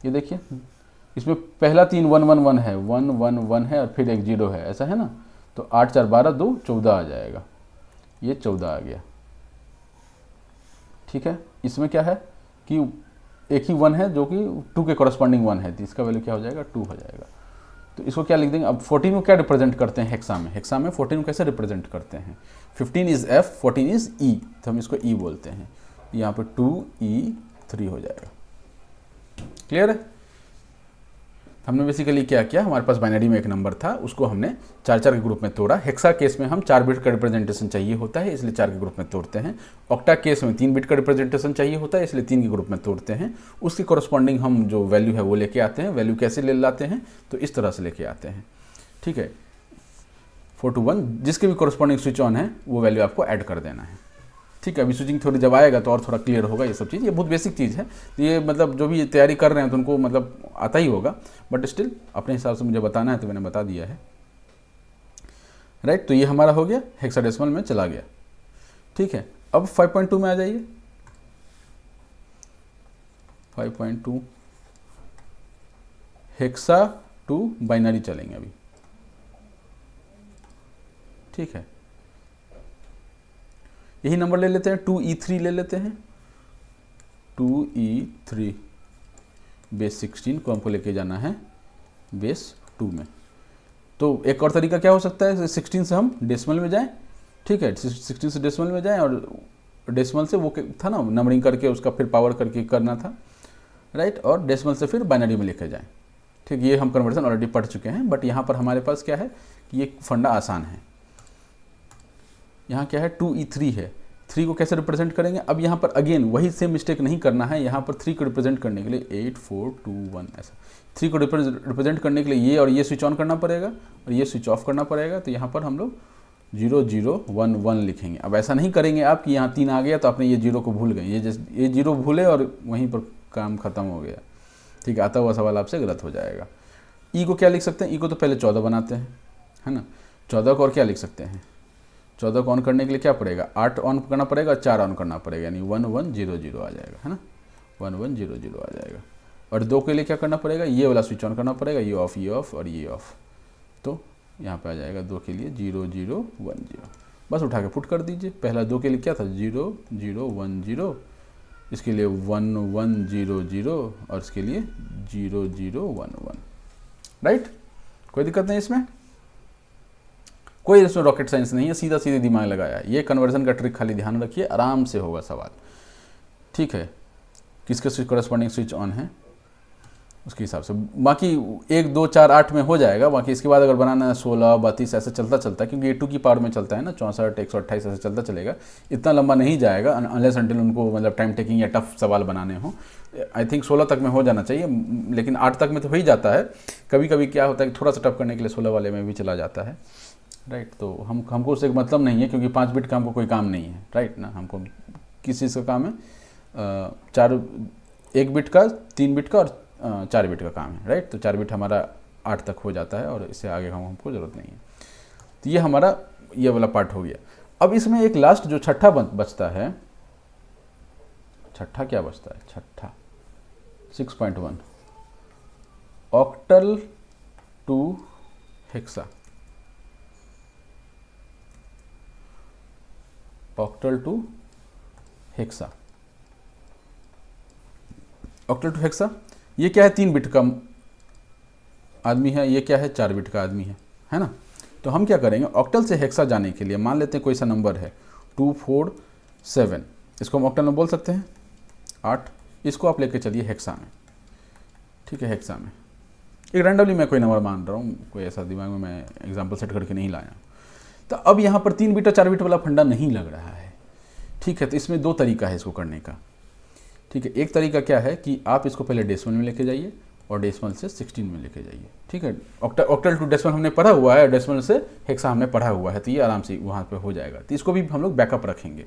ये देखिए, इसमें पहला 3 1 1 1 है, 1 1 1 है, और फिर एक 0 है, ऐसा है ना, तो 8 4 12 2 14 आ जाएगा, ये 14 आ गया, ठीक है। इसमें क्या है कि एक ही 1 है जो कि 2 के कॉरस्पॉन्डिंग 1 है, तो इसका वैल्यू क्या हो जाएगा, 2 हो जाएगा। तो इसको क्या लिख देंगे, अब 14 को क्या रिप्रेजेंट करते हैं हेक्सा में, हेक्सा में 14 को कैसे रिप्रेजेंट करते हैं, 15 इज F, 14 इज E, तो हम इसको E बोलते हैं, यहाँ पे 2E3 हो जाएगा। क्लियर है। हमने बेसिकली क्या किया, हमारे पास बाइनरी में एक नंबर था, उसको हमने 4 4 के ग्रुप में तोड़ा। हेक्सा केस में हम 4 बिट का रिप्रेजेंटेशन चाहिए होता है, इसलिए 4 के ग्रुप में तोड़ते हैं। ऑक्टा केस में 3 बिट का रिप्रेजेंटेशन चाहिए होता है, इसलिए 3 के ग्रुप में तोड़ते हैं। उसके कॉरस्पॉन्डिंग हम जो वैल्यू है वो लेके आते हैं। वैल्यू कैसे ले लाते हैं, तो इस तरह से लेके आते हैं, ठीक है। 4 to 1 जिसके भी कॉरस्पॉन्डिंग स्विच ऑन है वो वैल्यू आपको ऐड कर देना है, ठीक है। अभी स्विचिंग थोड़ी जब आएगा तो और थोड़ा क्लियर होगा ये सब चीज़, ये बहुत बेसिक चीज़ है। ये मतलब जो भी तैयारी कर रहे हैं तो उनको मतलब आता ही होगा, बट स्टिल अपने हिसाब से मुझे बताना है तो मैंने बता दिया है, राइट। तो ये हमारा हो गया, हेक्साडेसिमल में चला गया, ठीक है। अब 5.2 में आ जाइए, 5.2 हेक्सा टू बाइनरी चलेंगे अभी, ठीक है। यही नंबर ले लेते हैं, 2E3 ले लेते हैं, 2E3 बेस 16 को हमको लेके जाना है बेस 2 में। तो एक और तरीका क्या हो सकता है, 16 से हम डेसिमल में जाएं, ठीक है, 16 से डेसिमल में जाएं, और डेसिमल से वो था ना नंबरिंग करके उसका फिर पावर करके करना था, राइट, और डेसिमल से फिर बाइनरी में लेके जाएं, ठीक। ये हम कन्वर्जन ऑलरेडी पढ़ चुके हैं, बट यहाँ पर हमारे पास क्या है कि ये फंडा आसान है। यहाँ क्या है 2E3 है, 3 को कैसे रिप्रेजेंट करेंगे? अब यहाँ पर अगेन वही सेम मिस्टेक नहीं करना है। यहाँ पर 3 को रिप्रेजेंट करने के लिए 8 4 2 1 ऐसा 3 को रिप्रेजेंट करने के लिए ये और ये स्विच ऑन करना पड़ेगा और ये स्विच ऑफ करना पड़ेगा। तो यहाँ पर हम लोग 0 0 1 1 लिखेंगे। अब ऐसा नहीं करेंगे आप कि यहाँ 3 आ गया तो आपने ये 0 को भूल गए, ये 0 भूले और वहीं पर काम खत्म हो गया। ठीक है, आता हुआ सवाल आपसे गलत हो जाएगा। ई को क्या लिख सकते हैं? ई को तो पहले 14 बनाते हैं, है ना। 14 को और क्या लिख सकते हैं? 14 को ऑन करने के लिए क्या पड़ेगा? 8 ऑन करना पड़ेगा और 4 ऑन करना पड़ेगा, यानी 1 1 0 0 आ जाएगा, है ना। 1 1 0 0 आ जाएगा। और 2 के लिए क्या करना पड़ेगा? ये वाला स्विच ऑन करना पड़ेगा, ये ऑफ और ये ऑफ। तो यहाँ पे आ जाएगा 2 के लिए 0 0 1 0। बस उठा के पुट कर दीजिए। पहला 2 के लिए क्या था? 0 0 1 0, इसके लिए 1 1 0 0 और इसके लिए 0 0 1 1। राइट, कोई दिक्कत नहीं इसमें, कोई इसमें रॉकेट साइंस नहीं है, सीधा सीधे दिमाग लगाया। ये कन्वर्जन का ट्रिक खाली ध्यान रखिए, आराम से होगा सवाल। ठीक है, किसके स्विच करस्पॉन्डिंग स्विच ऑन है उसके हिसाब से। बाकी 1 2 4 8 में हो जाएगा। बाकी इसके बाद अगर बनाना है 16 32 ऐसे चलता चलता, क्योंकि ये 2 की पावर में चलता है ना, 64 128 ऐसे चलता चलेगा। इतना लंबा नहीं जाएगा अनलेस अनटिल उनको मतलब टाइम टेकिंग या टफ सवाल बनाने हो। आई थिंक 16 तक में हो जाना चाहिए, लेकिन 8 तक में तो हो ही जाता है। कभी कभी क्या होता है कि थोड़ा सा टफ करने के लिए 16 वाले में भी चला जाता है। राइट, तो हमको उससे मतलब नहीं है, क्योंकि 5 बिट का हमको कोई काम नहीं है। राइट ना, हमको किस चीज़ का काम है? 1 बिट का, 3 बिट का और 4 बिट का काम है। राइट, तो 4 बिट हमारा 8 तक हो जाता है और इससे आगे हमको ज़रूरत नहीं है। तो ये हमारा ये वाला पार्ट हो गया। अब इसमें एक लास्ट जो छठा बचता है, छठा क्या बचता है? छठा 6.1 octal to hexa. Octal to hexa, octal to hexa. ये क्या है? 3 बिट का आदमी है, ये क्या है? 4 बिट का आदमी है ना। तो हम क्या करेंगे? ऑक्टल से हेक्सा जाने के लिए मान लेते हैं कोई सा नंबर है 2 4 7, इसको हम ऑक्टल में बोल सकते हैं 8। इसको आप लेके चलिए हेक्सा में। ठीक है, हेक्सा में एक रैंडमली मैं कोई नंबर मान रहा हूँ, कोई ऐसा दिमाग में मैं एग्जाम्पल सेट करके नहीं लाया। तो अब यहाँ पर 3 बिट और 4 बिट वाला फंडा नहीं लग रहा है। ठीक है, तो इसमें 2 तरीका है इसको करने का। ठीक है, एक तरीका क्या है कि आप इसको पहले डेसिमल में लेके जाइए और डेसिमल से 16 में लेके जाइए। ठीक है, ऑक्टल टू डेसिमल हमने पढ़ा हुआ है और डेसिमल से हेक्सा हमने पढ़ा हुआ है, तो ये आराम से वहाँ पे हो जाएगा। तो इसको भी हम लोग बैकअप रखेंगे,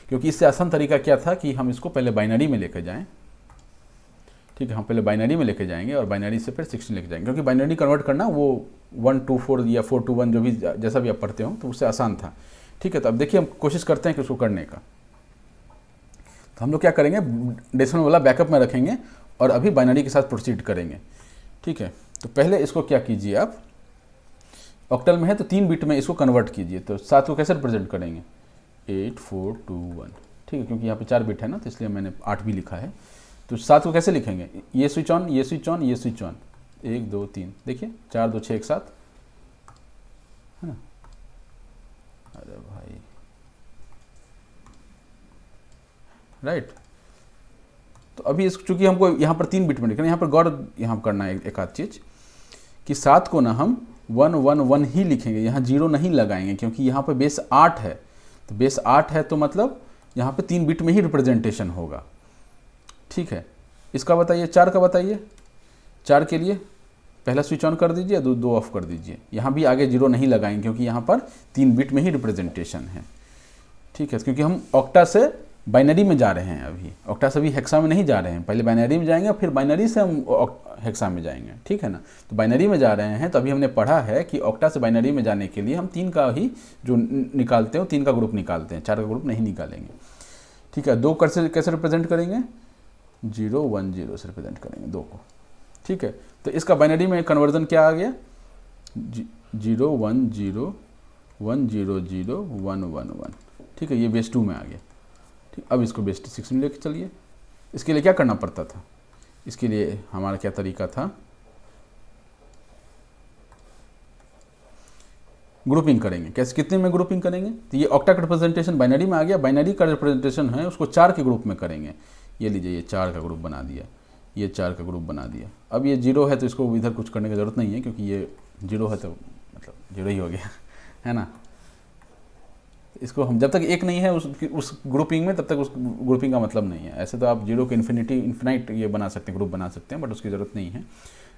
क्योंकि इससे आसान तरीका क्या था कि हम इसको पहले बाइनरी में लेके जाएँ। ठीक है, हम पहले बाइनरी में लेके जाएंगे और बाइनरी से फिर 16 लेके जाएंगे, क्योंकि बाइनरी कन्वर्ट करना वो 1 2 4 या 4 2 1 जो भी जैसा भी आप पढ़ते हो तो उससे आसान था। ठीक है, तो अब देखिए हम कोशिश करते हैं कि उसको करने का। तो हम लोग क्या करेंगे? डेसिमल वाला बैकअप में रखेंगे और अभी बाइनरी के साथ प्रोसीड करेंगे। ठीक है, तो पहले इसको क्या कीजिए आप, ऑक्टल में है तो 3 बिट में इसको कन्वर्ट कीजिए। तो 7 को कैसे रिप्रेजेंट करेंगे? 8 4 2 1। ठीक है, क्योंकि यहाँ पे 4 बिट है ना, तो इसलिए मैंने 8 भी लिखा है। तो 7 को कैसे लिखेंगे? ये स्विच ऑन, ये स्विच ऑन, ये स्विच ऑन, 1 2 3, देखिए 4 2 6 1 7, है ना। अरे भाई, राइट। तो अभी इस चूंकि हमको यहाँ पर 3 बिट में लिखना है, यहाँ पर गौर यहाँ करना है एक आध चीज़ कि 7 को ना हम 1 1 1 ही लिखेंगे, यहाँ 0 नहीं लगाएंगे, क्योंकि यहाँ पर बेस 8 है। तो बेस 8 है तो मतलब यहाँ पे 3 बिट में ही रिप्रेजेंटेशन होगा। ठीक है, इसका बताइए, 4 का बताइए। 4 के लिए पहला स्विच ऑन कर दीजिए, 2 ऑफ कर दीजिए। यहाँ भी आगे 0 नहीं लगाएंगे, क्योंकि यहाँ पर 3 बिट में ही रिप्रेजेंटेशन है। ठीक है, क्योंकि हम ऑक्टा से बाइनरी में जा रहे हैं, अभी ऑक्टा से भी हेक्सा में नहीं जा रहे हैं, पहले बाइनरी में जाएंगे फिर बाइनरी से हम हेक्सा में जाएंगे। ठीक है ना, तो बाइनरी में जा रहे हैं तो अभी हमने पढ़ा है कि ऑक्टा से बाइनरी में जाने के लिए हम 3 का ही जो निकालते हैं 3 का ग्रुप निकालते हैं, 4 का ग्रुप नहीं निकालेंगे। ठीक है, 2 कैसे रिप्रेजेंट करेंगे? 0 1 0 से रिप्रेजेंट करेंगे 2 को। ठीक है, तो इसका बाइनरी में कन्वर्जन क्या आ गया? 0 1 0 1 0 0 1 1 1। ठीक है, ये बेस 2 में आ गया। ठीक, अब इसको बेस 6 में लेके चलिए। इसके लिए क्या करना पड़ता था? इसके लिए हमारा क्या तरीका था? ग्रुपिंग करेंगे। कैसे, कितने में ग्रुपिंग करेंगे? तो ये ऑक्टा का रिप्रेजेंटेशन बाइनरी में आ गया, बाइनरी का रिप्रेजेंटेशन है उसको 4 के ग्रुप में करेंगे। ये लीजिए, ये 4 का ग्रुप बना दिया, ये 4 का ग्रुप बना दिया। अब ये 0 है तो इसको इधर कुछ करने की ज़रूरत नहीं है, क्योंकि ये 0 है तो मतलब 0 ही हो गया, है ना। इसको हम जब तक एक नहीं है उस ग्रुपिंग में, तब तक उस ग्रुपिंग का मतलब नहीं है। ऐसे तो आप जीरो के इन्फिनाइट ये बना सकते हैं, ग्रुप बना सकते हैं, बट उसकी ज़रूरत नहीं है,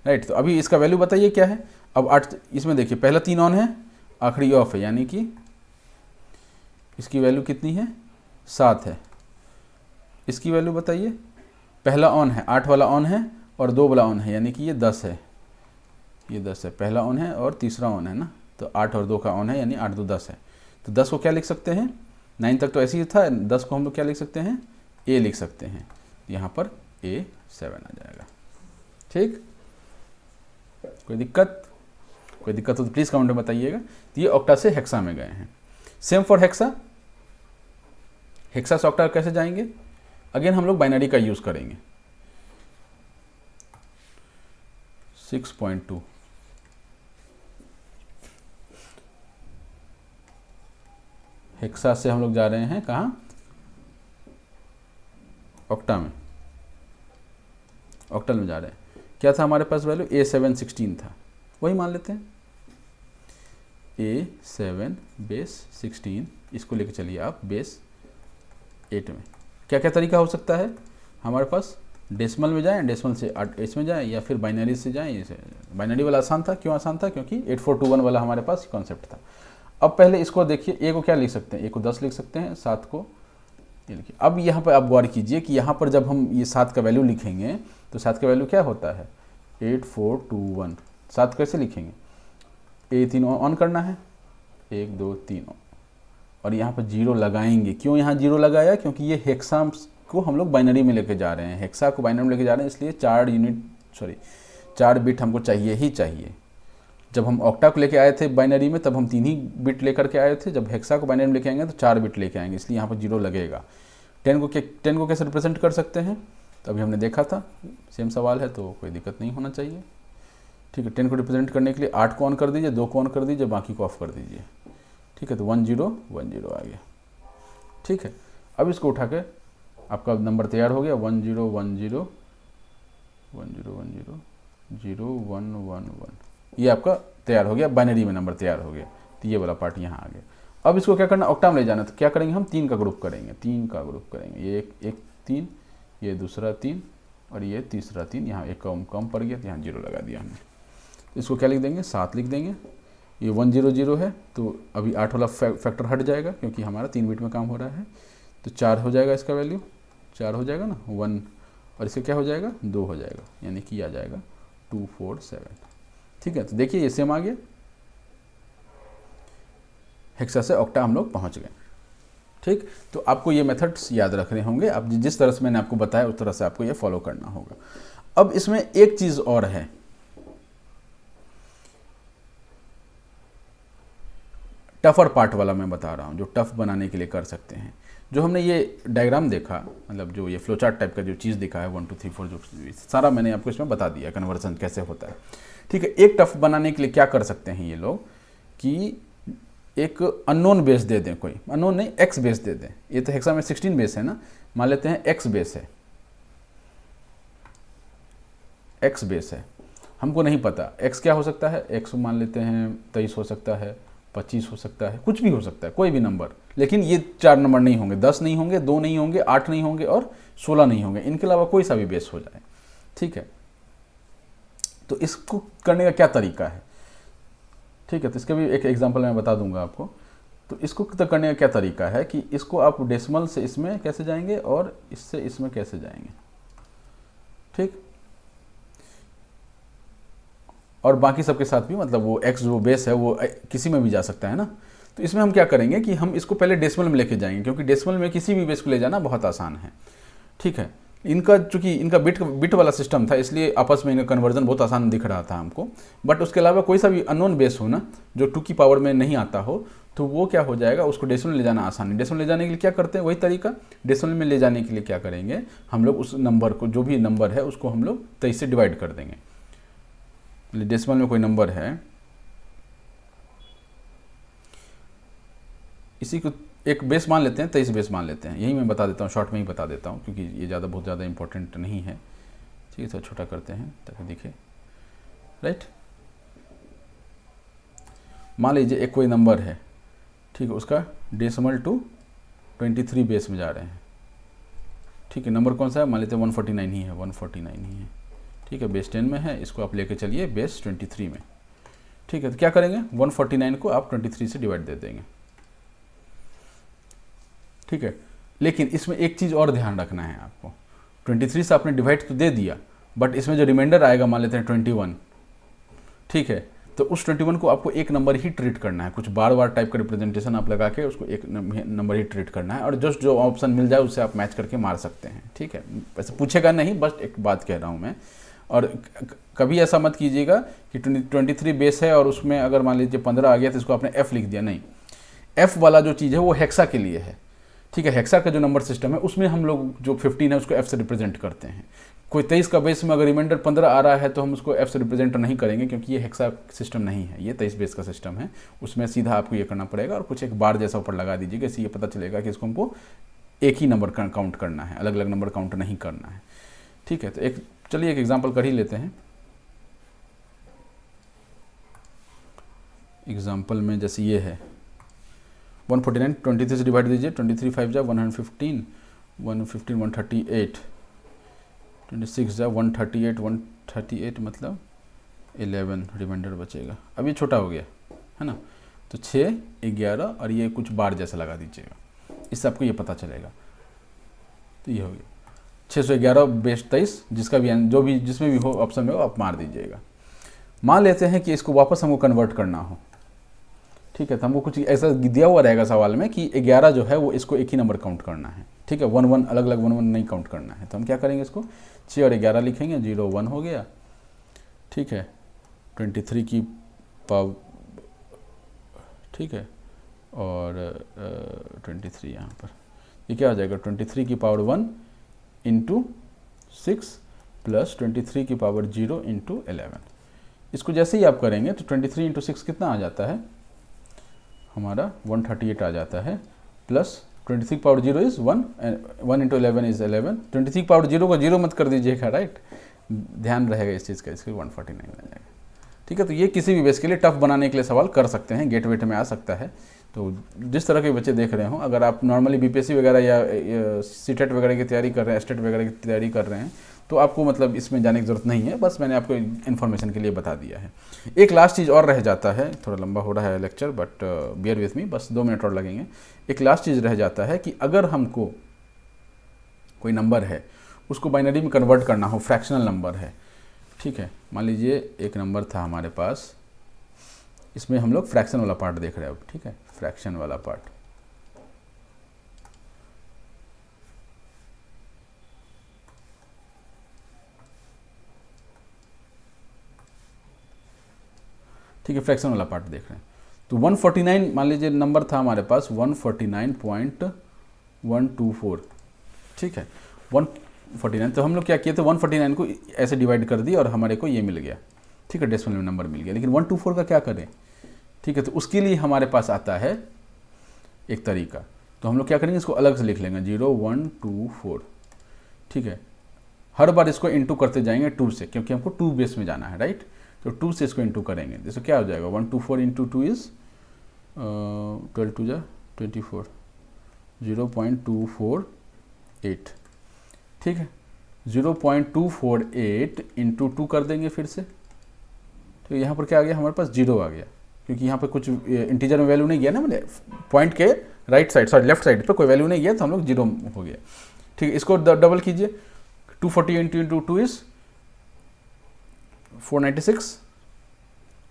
राइट। तो अभी इसका वैल्यू बताइए क्या है। अब 8, इसमें देखिए पहला 3 ऑन है, आखिरी ऑफ है, यानी कि इसकी वैल्यू कितनी है, 7 है। इसकी वैल्यू बताइए, पहला ऑन है, 8 वाला ऑन है और 2 वाला ऑन है, यानी कि ये 10 है, ये 10 है। पहला ऑन है और तीसरा ऑन है ना, तो 8 और 2 का ऑन है, यानी 8 2 10 है। तो 10 को क्या लिख सकते हैं, 9 तक तो ऐसे ही था, 10 को हम लोग क्या लिख सकते हैं, ए लिख सकते हैं। यहाँ पर A7 आ जाएगा। ठीक, कोई दिक्कत? कोई दिक्कत हो तो प्लीज़ कमेंट में बताइएगा। तो ये ऑक्टा से हेक्सा में गए हैं। सेम फॉर हेक्सा, हेक्सा से ऑक्टा कैसे जाएंगे, अगेन हम लोग बाइनरी का यूज़ करेंगे। 6.2 हेक्सा से हम लोग जा रहे हैं कहाँ, ऑक्टा में, ऑक्टल में जा रहे हैं। क्या था हमारे पास वैल्यू, A7 16 था, वही मान लेते हैं। A7 बेस 16, इसको लेके चलिए आप बेस 8 में। क्या क्या तरीका हो सकता है हमारे पास, डेसिमल में जाएं, डेसिमल से इसमें जाएं, या फिर बाइनरी से जाएं। बाइनरी वाला आसान था, क्यों आसान था, क्योंकि 8421 वाला हमारे पास कॉन्सेप्ट था। अब पहले इसको देखिए, ए को क्या लिख सकते हैं, ए को 10 लिख सकते हैं, 7 को ये लिखिए। अब यहाँ पर आप गौर कीजिए कि यहाँ पर जब हम ये 7 का वैल्यू लिखेंगे तो 7 का वैल्यू क्या होता है, 8421। 7 कैसे लिखेंगे, A3 ऑन करना है, 1 2 3 और यहाँ पर 0 लगाएंगे। क्यों यहाँ 0 लगाया, क्योंकि ये हेक्सा को हम लोग बाइनरी में लेके जा रहे हैं, हेक्सा को बाइनरी में लेके जा रहे हैं, इसलिए 4 बिट हमको चाहिए ही चाहिए। जब हम ऑक्टा को लेके आए थे बाइनरी में, तब हम 3 ही बिट लेकर के आए थे। जब हेक्सा को बाइनरी में लेके आएंगे तो 4 बिट लेके आएंगे, इसलिए यहाँ पर 0 लगेगा। 10 को कैसे रिप्रेजेंट कर सकते हैं, तो अभी हमने देखा था, सेम सवाल है, तो कोई दिक्कत नहीं होना चाहिए। ठीक है, 10 को रिप्रेजेंट करने के लिए 8 को ऑन कर दीजिए, 2 को ऑन कर दीजिए, बाकी को ऑफ कर दीजिए। ठीक है, तो 1 0 1 0 आ गया। ठीक है, अब इसको उठा के आपका नंबर तैयार हो गया, 1 0 1 0 1 0 1 0 0 1 1 1, ये आपका तैयार हो गया, बाइनरी में नंबर तैयार हो गया। तो ये वाला पार्ट यहाँ आ गया। अब इसको क्या करना, ऑक्टा में ले जाना। तो क्या करेंगे हम, 3 का ग्रुप करेंगे, 3 का ग्रुप करेंगे। ये एक 3, ये दूसरा 3 और ये तीसरा 3। यहाँ एक कम पड़ गया तो यहाँ 0 लगा दिया हमने। इसको क्या लिख देंगे, 7 लिख देंगे। ये 1 0 0 है, तो अभी 8 वाला फैक्टर हट जाएगा, क्योंकि हमारा 3 बिट में काम हो रहा है। तो 4 हो जाएगा, इसका वैल्यू 4 हो जाएगा ना, 1, और इसका क्या हो जाएगा, 2 हो जाएगा, यानी कि आ जाएगा 247। ठीक है, तो देखिए ये सेम आ गया। हेक्सा से ऑक्टा हम लोग पहुंच गए। ठीक, तो आपको ये मेथड्स याद रखने होंगे। आप जिस तरह से मैंने आपको बताया उस तरह से आपको ये फॉलो करना होगा। अब इसमें एक चीज़ और है, टफर पार्ट वाला मैं बता रहा हूँ, जो टफ बनाने के लिए कर सकते हैं। जो हमने ये डायग्राम देखा, मतलब जो ये फ्लो चार्ट टाइप का जो चीज़ दिखा है, 1 2 3 4, जो सारा मैंने आपको इसमें बता दिया कन्वर्जन कैसे होता है। ठीक है, एक टफ बनाने के लिए क्या कर सकते हैं ये लोग, कि एक अननोन बेस दे दें, कोई अननोन नहीं, एक्स बेस दे दें। ये तो हेक्सा में 16 बेस है ना, मान लेते हैं एक्स बेस है, एक्स बेस है, हमको नहीं पता एक्स क्या हो सकता है। एक्स मान लेते हैं 23 हो सकता है, 25 हो सकता है, कुछ भी हो सकता है, कोई भी नंबर। लेकिन ये 4 नंबर नहीं होंगे, 10 नहीं होंगे, 2 नहीं होंगे, 8 नहीं होंगे और 16 नहीं होंगे। इनके अलावा कोई सा भी बेस हो जाए। ठीक है, तो इसको करने का क्या तरीका है। ठीक है, तो इसका भी एक एग्जांपल मैं बता दूंगा आपको। तो इसको तो करने का क्या तरीका है कि इसको आप डेसिमल से इसमें कैसे जाएंगे और इससे इसमें कैसे जाएंगे। ठीक, और बाकी सबके साथ भी, मतलब वो एक्स जो बेस है वो किसी में भी जा सकता है ना। तो इसमें हम क्या करेंगे कि हम इसको पहले डेसिमल में लेके जाएंगे, क्योंकि डेसिमल में किसी भी बेस को ले जाना बहुत आसान है। ठीक है, इनका चूंकि इनका बिट वाला सिस्टम था, इसलिए आपस में इनका कन्वर्जन बहुत आसान दिख रहा था हमको। बट उसके अलावा कोई सा भी अननोन बेस हो ना, जो 2 की पावर में नहीं आता हो, तो वो क्या हो जाएगा, उसको डेसिमल ले जाना आसान है। डेसिमल ले जाने के लिए क्या करते हैं, वही तरीका। डेसिमल में ले जाने के लिए क्या करेंगे, हम लोग उस नंबर को, जो भी नंबर है उसको हम लोग 23 से डिवाइड कर देंगे। डेसिमल में कोई नंबर है, इसी को एक बेस मान लेते हैं, 23 बेस मान लेते हैं। यही मैं बता देता हूँ, शॉर्ट में ही बता देता हूँ, क्योंकि ये बहुत ज़्यादा इंपॉर्टेंट नहीं है। ठीक है, थोड़ा छोटा करते हैं ताकि दिखे, राइट। मान लीजिए एक कोई नंबर है ठीक है, उसका डेसिमल टू 23 बेस में जा रहे हैं। ठीक है, नंबर कौन सा है, मान लेते हैं 149 ही है, 149 ही है। ठीक है, बेस 10 में है, इसको आप लेके चलिए बेस 23 में। ठीक है, तो क्या करेंगे, 149 को आप 23 से डिवाइड दे देंगे। ठीक है, लेकिन इसमें एक चीज़ और ध्यान रखना है आपको, 23 से आपने डिवाइड तो दे दिया, बट इसमें जो रिमाइंडर आएगा, मान लेते हैं 21, ठीक है, तो उस 21 को आपको एक नंबर ही ट्रीट करना है। कुछ बार बार टाइप का रिप्रेजेंटेशन आप लगा के उसको एक नंबर ही ट्रीट करना है, और जस्ट जो ऑप्शन मिल जाए उससे आप मैच करके मार सकते हैं। ठीक है, वैसे पूछेगा नहीं, बस एक बात कह रहा हूँ मैं। और कभी ऐसा मत कीजिएगा कि 23 बेस है और उसमें अगर मान लीजिए 15 आ गया तो इसको आपने F लिख दिया, नहीं। F वाला जो चीज़ है वो हेक्सा के लिए है। ठीक है, हेक्सा का जो नंबर सिस्टम है उसमें हम लोग जो 15 है उसको F से रिप्रेजेंट करते हैं। कोई 23 का बेस में अगर रिमाइंडर 15 आ रहा है तो हम उसको F से रिप्रेजेंट नहीं करेंगे, क्योंकि ये हेक्सा सिस्टम नहीं है, ये 23 बेस का सिस्टम है। उसमें सीधा आपको ये करना पड़ेगा और कुछ एक बार जैसा ऊपर लगा दीजिएगा, इससे ये पता चलेगा कि इसको हमको एक ही नंबर काउंट करना है, अलग अलग नंबर काउंट नहीं करना है। ठीक है, तो चलिए एक एग्जाम्पल कर ही लेते हैं। एग्जाम्पल में जैसे ये है 149, 23 से डिवाइड दीजिए, 23 5 जा 115, 115 138, 26 जा 138, 138 मतलब 11 रिमाइंडर बचेगा। अब ये छोटा हो गया है ना, तो 6 11 और ये कुछ बार जैसा लगा दीजिएगा, इससे आपको ये पता चलेगा। तो ये हो गया 611 बेस 23, जिसका भी जो भी जिसमें भी हो ऑप्शन में हो आप मार दीजिएगा। मान लेते हैं कि इसको वापस हमको कन्वर्ट करना हो। ठीक है, तो हमको कुछ ऐसा दिया हुआ रहेगा सवाल में कि 11 जो है वो इसको एक ही नंबर काउंट करना है। ठीक है, 1 1 अलग अलग 1 1 नहीं काउंट करना है। तो हम क्या करेंगे, इसको 6 और 11 लिखेंगे, 0 1 हो गया। ठीक है, 23 की पावर, ठीक है, और 23 यहाँ पर ये क्या हो जाएगा, 23 की पावर 1 इंटू 6 प्लस 23 की पावर 0 इंटू 11। इसको जैसे ही आप करेंगे तो 23 इंटू 6 कितना आ जाता है हमारा, 138 आ जाता है, plus 23 power 0 is 1, 1 into 11 is 11। 23 power 0 को 0 मत कर दीजिएगा, राइट, ध्यान रहेगा इस चीज़ का, इसके 149 आ जाएगा। ठीक है, तो ये किसी भी बेस के लिए टफ बनाने के लिए सवाल कर सकते हैं, गेट वेट में आ सकता है। तो जिस तरह के बच्चे देख रहे हो, अगर आप नॉर्मली बीपीएससी वगैरह या सीटेट वगैरह की तैयारी कर रहे हैं, स्टेट वगैरह की तैयारी कर रहे हैं, तो आपको मतलब इसमें जाने की ज़रूरत नहीं है, बस मैंने आपको इन्फॉर्मेशन के लिए बता दिया है। एक लास्ट चीज़ और रह जाता है, थोड़ा लंबा हो रहा है lecture, but beer with me, बस 2 मिनट और लगेंगे। एक लास्ट चीज़ रह जाता है कि अगर हमको कोई नंबर है उसको बाइनरी में कन्वर्ट करना हो, फ्रैक्शनल नंबर है। ठीक है, मान लीजिए एक नंबर था हमारे पास, इसमें हम लोग फ्रैक्शन वाला पार्ट देख रहे हैं अब। ठीक है, फ्रैक्शन वाला पार्ट, ठीक है, फ्रैक्शन वाला पार्ट देख रहे हैं। तो 149 मान लीजिए नंबर था हमारे पास 149.124। ठीक है, 149, तो हम लोग क्या किए थे, 149 को ऐसे डिवाइड कर दिया और हमारे को ये मिल गया। ठीक है, डेसिमल में नंबर मिल गया, लेकिन 124 का क्या करें। ठीक है, तो उसके लिए हमारे पास आता है एक तरीका, तो हम लोग क्या करेंगे, इसको अलग से लिख लेंगे 0 1 2 4। ठीक है, हर बार इसको इंटू करते जाएंगे 2 से, क्योंकि हमको 2 बेस में जाना है, राइट। तो 2 से इसको इंटू करेंगे, जैसे क्या हो जाएगा, 124 इंटू 2 इज़ 12 2 जा 24, 0.248। ठीक है, 0.248 इंटू 2 कर देंगे फिर से, तो यहाँ पर क्या आ गया, हमारे पास 0 आ गया, क्योंकि यहाँ पर कुछ इंटीजर में वैल्यू नहीं गया ना, मतलब पॉइंट के right side, sorry left side पर कोई वैल्यू नहीं गया, तो हम लोग 0 हो गया। ठीक है, इसको डबल कीजिए, 240 इंटू 2 इज़ 496,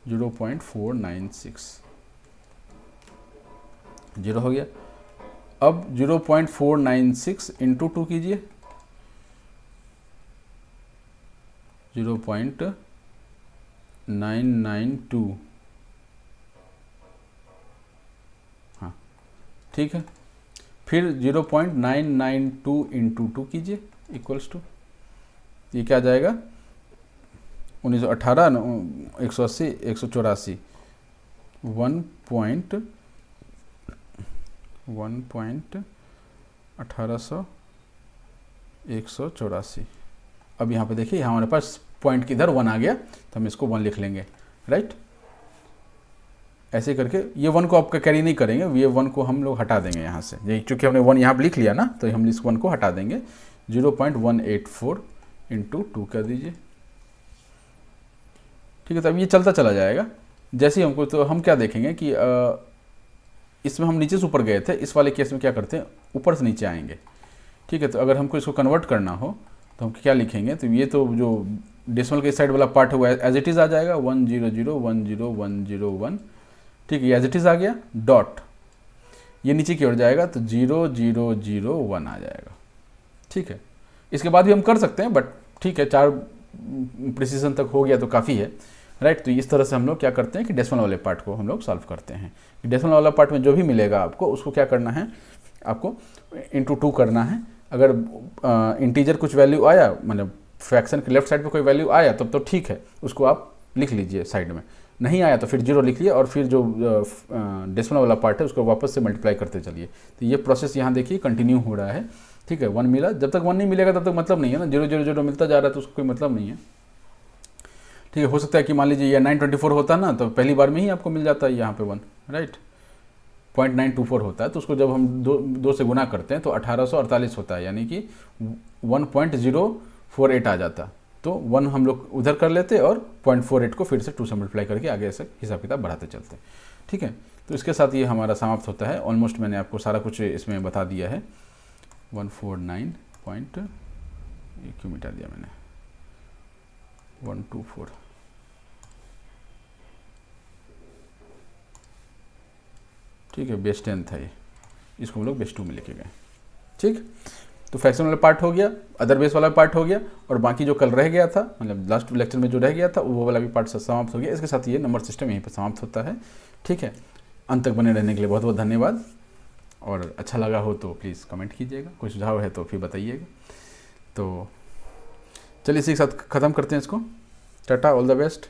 0.496, 0 हो गया। अब 0.496 इंटू 2 कीजिए, 0.992। हाँ, ठीक है, फिर 0.992 इंटू 2 कीजिए, इक्वल्स टू, ये क्या आ जाएगा, 1918 180 184, 1.1884। अब यहाँ पे देखिए हमारे पास पॉइंट किधर 1 आ गया, तो हम इसको 1 लिख लेंगे, राइट। ऐसे करके ये 1 को आपका कैरी नहीं करेंगे, ये 1 को हम लोग हटा देंगे यहाँ से, ये चूँकि हमने 1 यहाँ पर लिख लिया ना, तो हम इस 1 को हटा देंगे। 0.184 इंटू 2 कर दीजिए, ठीक है। तो अब ये चलता चला जाएगा। जैसे ही हमको, तो हम क्या देखेंगे कि इसमें हम नीचे से ऊपर गए थे, इस वाले केस में क्या करते हैं, ऊपर से नीचे आएंगे, ठीक है। तो अगर हमको इसको कन्वर्ट करना हो तो हम क्या लिखेंगे, तो ये तो जो डेसिमल के साइड वाला पार्ट हुआ एज इट इज़ आ जाएगा 100100101, ठीक है, ये एज इट इज़ आ गया। डॉट ये नीचे की ओर जाएगा तो 0001 आ जाएगा, ठीक है। इसके बाद भी हम कर सकते हैं, बट ठीक है, 4 प्रिसीजन तक हो गया तो काफ़ी है, राइट। तो इस तरह से हम लोग क्या करते हैं कि डेसिमल वाले पार्ट को हम लोग सॉल्व करते हैं। डेसिमल वाला पार्ट में जो भी मिलेगा आपको, उसको क्या करना है, आपको इंटू 2 करना है। अगर इंटीजर कुछ वैल्यू आया, मतलब फ्रैक्शन के लेफ्ट साइड पे कोई वैल्यू आया तब तो ठीक है, उसको आप लिख लीजिए साइड में, नहीं आया तो फिर 0 लिख लिए, और फिर जो डेसिमल वाला पार्ट है उसको वापस से मल्टीप्लाई करते चलिए। तो ये प्रोसेस यहाँ देखिए कंटिन्यू हो रहा है, ठीक है। 1 मिला, जब तक 1 नहीं मिलेगा तब तक मतलब नहीं है ना, 000 मिलता जा रहा है तो उसको कोई मतलब नहीं है, ठीक है। हो सकता है कि मान लीजिए ये 924 होता ना, तो पहली बार में ही आपको मिल जाता है यहाँ पे 1, राइट। 0.924 होता है, तो उसको जब हम दो से गुना करते हैं तो 1848 होता है, यानी कि 1.048 आ जाता। तो 1 हम लोग उधर कर लेते और 0.48 को फिर से 2 से मल्टीप्लाई करके आगे ऐसे हिसाब किताब बढ़ाते चलते, ठीक है। तो इसके साथ ये हमारा समाप्त होता है। ऑलमोस्ट मैंने आपको सारा कुछ इसमें बता दिया है। 149 पॉइंट, ये क्यों मिटा दिया मैंने, 124, ठीक है, बेस 10 था ये, इसको हम लोग बेस 2 में लेके गए, ठीक। तो फ्रैक्शन वाला पार्ट हो गया, अदर बेस वाला पार्ट हो गया, और बाकी जो कल रह गया था, मतलब लास्ट लेक्चर में जो रह गया था वो वाला भी पार्ट समाप्त हो गया। इसके साथ ये नंबर सिस्टम यहीं पर समाप्त होता है, ठीक है। अंत तक बने रहने के लिए बहुत बहुत धन्यवाद, और अच्छा लगा हो तो प्लीज़ कमेंट कीजिएगा, कोई सुझाव है तो फिर बताइएगा। तो चलिए इसी के साथ ख़त्म करते हैं इसको। Tata, all the best.